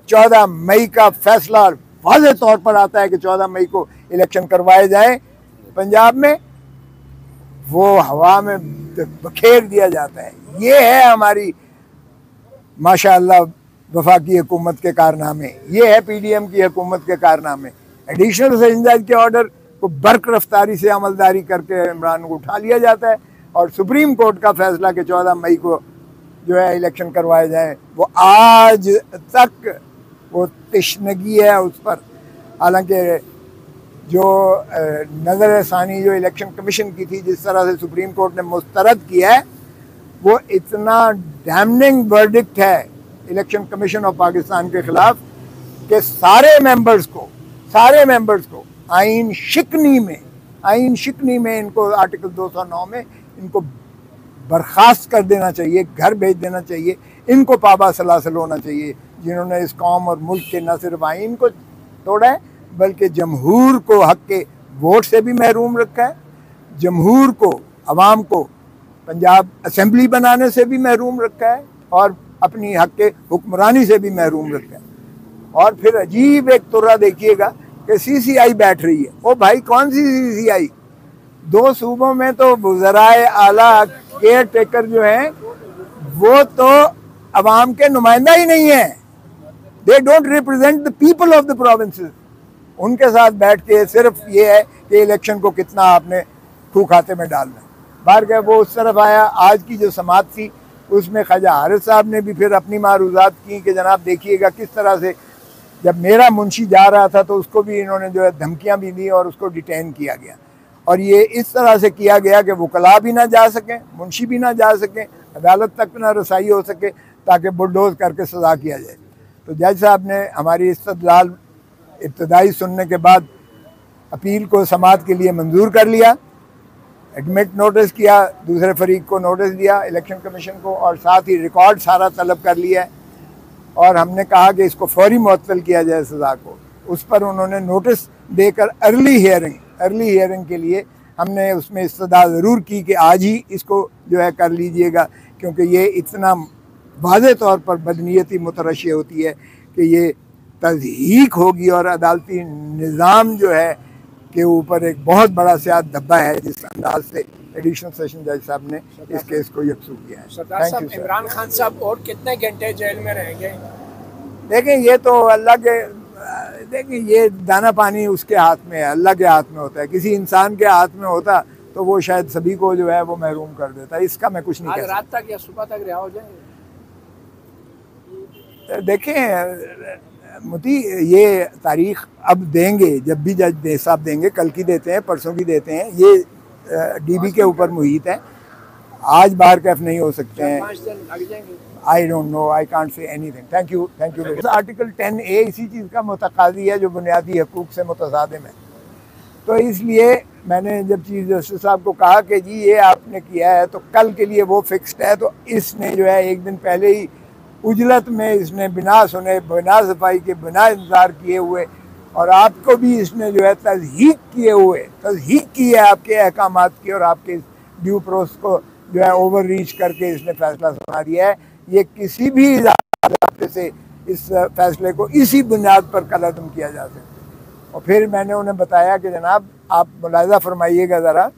14 मई का फैसला वाज़े तौर पर आता है कि 14 मई को इलेक्शन करवाए जाए पंजाब में, वो हवा में बखेर दिया जाता है। ये है हमारी माशाअल्लाह वफाकी हुकूमत के कारनामे, ये है PDM की हुकूमत के कारनामे। एडिशनल सेशन जज के ऑर्डर को बर्क रफ्तारी से अमलदारी करके इमरान को उठा लिया जाता है, और सुप्रीम कोर्ट का फैसला कि 14 मई को जो है इलेक्शन करवाए जाए, वो आज तक वो तिश्नगी है उस पर। हालांकि जो नज़र सानी जो इलेक्शन कमीशन की थी, जिस तरह से सुप्रीम कोर्ट ने मुस्तरद किया है, वो इतना डैमनिंग वर्डिक्ट है इलेक्शन कमीशन ऑफ पाकिस्तान के खिलाफ कि सारे मेंबर्स को आइन शिकनी में इनको आर्टिकल 209 में इनको बर्खास्त कर देना चाहिए, घर भेज देना चाहिए, इनको पाबा सलासल होना चाहिए, जिन्होंने इस कौम और मुल्क के न सिर्फ आइन को तोड़ा है बल्कि जमहूर को हक के वोट से भी महरूम रखा है, जमहूर को, अवाम को पंजाब असेंबली बनाने से भी महरूम रखा है, और अपनी हक के हुक्मरानी से भी महरूम रखा है। और फिर अजीब एक तुर्रा देखिएगा कि CCI बैठ रही है। ओ भाई, कौन सी CCI? 2 सूबों में तो वज़राए आला केयर टेकर जो हैं वो तो अवाम के नुमाइंदा ही नहीं है। They don't represent the people of the provinces. उनके साथ बैठ के सिर्फ ये है कि इलेक्शन को कितना आपने खू खाते में डालना है। बाहर गए वो उस तरफ आया। आज की जो समात थी उसमें ख्वाजा हारिस साहब ने भी फिर अपनी मारूज़ात की कि जनाब देखिएगा किस तरह से, जब मेरा मुंशी जा रहा था तो उसको भी इन्होंने जो है धमकियाँ भी दी और उसको डिटेन किया गया, और ये इस तरह से किया गया कि वकला भी ना जा सकें, मुंशी भी ना जा सकें, अदालत तक ना रसाई हो सके, ताकि बुलडोज करके सज़ा किया जाए। तो जज साहब ने हमारी इस्तदलाल इब्तदाई सुनने के बाद अपील को समात के लिए मंजूर कर लिया, एडमिट नोटिस किया, दूसरे फरीक को नोटिस दिया इलेक्शन कमीशन को, और साथ ही रिकॉर्ड सारा तलब कर लिया है, और हमने कहा कि इसको फौरी मुअत्तल किया जाए सज़ा को। उस पर उन्होंने नोटिस देकर अर्ली हियरिंग के लिए हमने उसमें इस्तदा ज़रूर की कि आज ही इसको जो है कर लीजिएगा, क्योंकि ये इतना वाज़े तौर पर बदनीयती मुतरशी होती है कि ये तज़हीक होगी, और अदालती निज़ाम जो है के ऊपर एक बहुत बड़ा सियाह धब्बा है, जिस अंदाज से एडिशनल सेशन जज साहब ने इस केस को यकसू किया है। सरदार साहब, इमरान खान साहब और कितने घंटे जेल में रहेंगे? देखें, ये तो अल्लाह के, देखिए ये दाना पानी उसके हाथ में है, अल्लाह के हाथ में होता है। किसी इंसान के हाथ में होता तो वो शायद सभी को जो है वो महरूम कर देता। इसका मैं कुछ नहीं कह सकता। रात तक या सुबह तक रिहा हो जाएंगे? देखें मुती, ये तारीख अब देंगे, जब भी जज साहब देंगे, कल की देते हैं, परसों की देते हैं, ये DB के ऊपर मुहित है, आज बाहर कैफ नहीं हो सकते हैं। 5 दिन लग जाएंगे। I don't know, I can't say anything. Thank you. Article 10A इसी चीज़ का मुतकादी है जो बुनियादी हकूक़ से मुतसादिम है। तो इसलिए मैंने जब चीफ जस्टिस साहब को कहा कि जी ये आपने किया है तो कल के लिए वो फिक्स्ड है, तो इसने जो है एक दिन पहले ही उजलत में इसने बिना सुने, बिना सफाई के, बिना इंतज़ार किए हुए, और आपको भी इसने जो है तज़हीक की है आपके अहकामात की, और आपके ड्यू प्रोसेस को जो है ओवर रीच करके इसने फैसला सुना दिया है। ये किसी भी ज़ाब्ते से इस फैसले को इसी बुनियाद पर कलअदम किया जा सकता है। और फिर मैंने उन्हें बताया कि जनाब आप मुलाहिज़ा फरमाइएगा ज़रा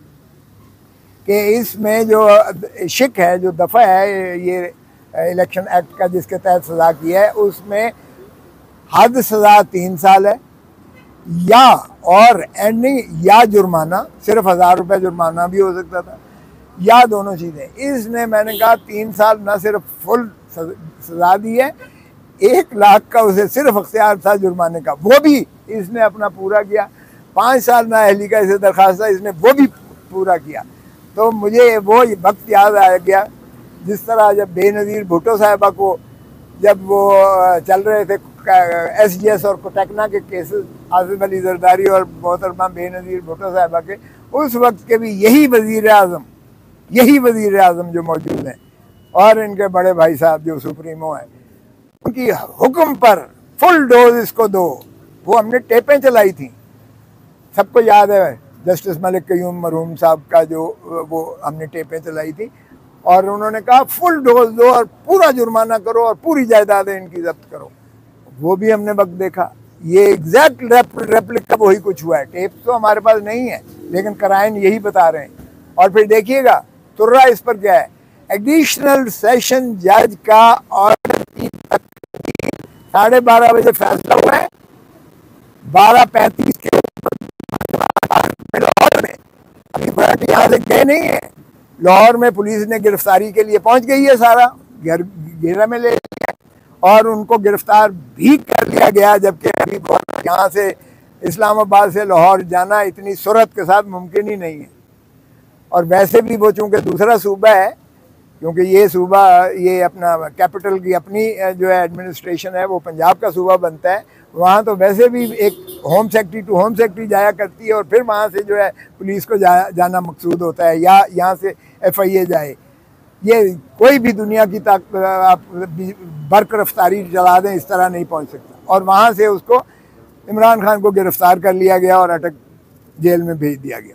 कि इसमें जो शिक है, जो दफ़ा है ये इलेक्शन एक्ट का जिसके तहत सज़ा की है, उसमें हद सज़ा 3 साल है, या और एंडिंग या जुर्माना, सिर्फ 1000 रुपये जुर्माना भी हो सकता था, या दोनों चीज़ें। इसने मैंने कहा 3 साल न सिर्फ फुल सज़ा दी है, 1 लाख का उसे सिर्फ अख्तियार था जुर्माने का, वो भी इसने अपना पूरा किया। 5 साल नाअहली का इसे दरख्वास्त था, इसने वो भी पूरा किया। तो मुझे वो वक्त याद आ गया जिस तरह जब बेनज़ीर भुट्टो साहिबा को, जब वो चल रहे थे SGS और कोटकना के केसेस, आसिफ अली जरदारी और मोहतरमा बेनज़ीर भुट्टो साहिबा के, उस वक्त के भी यही वज़ीर आज़म जो मौजूद हैं और इनके बड़े भाई साहब जो सुप्रीमो हैं, उनकी हुक्म पर फुल डोज इसको दो। वो हमने टेपें चलाई थी, सबको याद है, जस्टिस मलिक कयूम मरहूम साहब का जो वो हमने टेपें चलाई थी, और उन्होंने कहा फुल डोज दो और पूरा जुर्माना करो और पूरी जायदादें इनकी जब्त करो। वो भी हमने वक्त देखा। ये एग्जैक्ट रेप्लिका वही कुछ हुआ है। टेप तो हमारे पास नहीं है, लेकिन कराइन यही बता रहे हैं। और फिर देखिएगा तुर्रा इस पर क्या है, एडिशनल सेशन जज का ऑर्डर की 12:30 बजे फैसला हुआ है, 12:35 के लाहौर में, अभी बराती यहाँ से गए नहीं है, लाहौर में पुलिस ने गिरफ्तारी के लिए पहुंच गई है, सारा घेरा में ले लिया और उनको गिरफ्तार भी कर लिया गया। जबकि अभी यहाँ से इस्लामाबाद से लाहौर जाना इतनी सूरत के साथ मुमकिन ही नहीं है। और वैसे भी वो चूँकि दूसरा सूबा है, क्योंकि ये सूबा ये अपना कैपिटल की अपनी जो है एडमिनिस्ट्रेशन है वो पंजाब का सूबा बनता है, वहाँ तो वैसे भी एक home secretary to home secretary जाया करती है और फिर वहाँ से जो है पुलिस को जाना मकसूद होता है, या यहाँ से FIA जाए। ये कोई भी दुनिया की आप बर्क रफ्तारी चला दें, इस तरह नहीं पहुँच सकता। और वहाँ से उसको इमरान खान को गिरफ्तार कर लिया गया और अटक जेल में भेज दिया गया।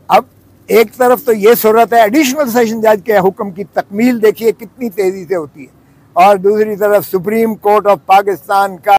अब एक तरफ तो ये सूरत है, एडिशनल सेशन जज के हुक्म की तकमील देखिए कितनी तेज़ी से होती है, और दूसरी तरफ सुप्रीम कोर्ट ऑफ पाकिस्तान का